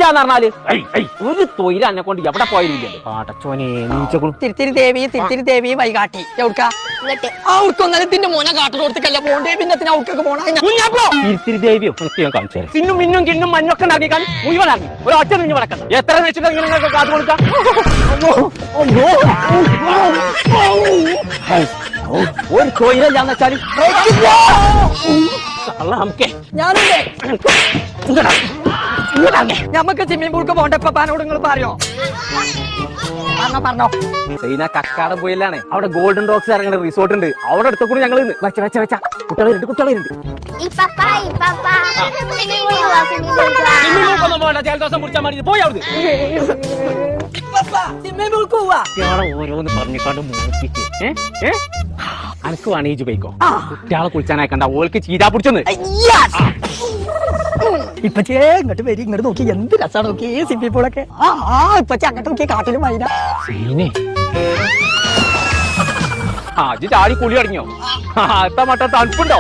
തൊഴിലില്ലാന്ന് പറഞ്ഞാല് ഒരു തൊഴിൽ എന്നെ കൊണ്ട് എവിടെ പോയില്ലേ പാടച്ചോനെ നീച്ചകളും തിരുത്തിരി ദേവി വൈകാട്ടി എവിടുക്കാ അവർക്കൊന്നും തിന്റെ മോനെ കാട്ടിലോടത്തേക്കല്ല പോണ്ടേ പിന്നെ അവർക്കൊക്കെ പോണ തിരുത്തിരി ദേവിയോ ഞാൻ കാണിച്ചു പിന്നും മിന്നും കിന്നും മഞ്ഞൊക്കെ ഉണ്ടാക്കിക്കാൻ മുഴുവനാക്കി ഒരു ഒറ്റ മിഞ്ഞു വളക്കണം എത്ര വെച്ചിട്ട് നിങ്ങൾക്ക് കാത്തു കൊടുക്കാം ഒരു തൊഴിലില്ലാന്ന് വെച്ചാല് നമുക്ക് ഞമ്മക്ക് സ്വിമ്മിംഗ് പൂൾക്ക് പോണ്ട പാനോട് നിങ്ങൾ പറയോ പറഞ്ഞോ സൈന കക്കാടം പോയില്ലാണ് അവിടെ ഗോൾഡൻ റോക്സ് ഇറങ്ങുന്ന റിസോർട്ട് ഉണ്ട് അവിടെ അടുത്ത കൂടി ഞങ്ങൾ വെച്ച കുട്ടികളുണ്ട് ജലദോഷം കുടിച്ചാൽ മതി പോയി അവിടെ ഓരോന്ന് പറഞ്ഞിക്കാണ്ട് മൂപ്പിച്ച് അനക്ക് വേണേജ് പോയിക്കോ കുട്ടികളെ കുളിച്ചാനായിക്കണ്ട ഓൾക്ക് ചീതാ പിടിച്ചെന്ന് ഇപ്പച്ചേ ഇങ്ങോട്ട് വരി ഇങ്ങോട്ട് നോക്കി എന്ത് രസമാണ് നോക്കി സ്വിമ്മിംഗ് പൂളൊക്കെ ഇപ്പച്ചേ അങ്ങോട്ട് നോക്കി കാട്ടിലും മൈന ചാടി കുളി അടങ്ങിയോ അത്ത മട്ട തണുപ്പുണ്ടോ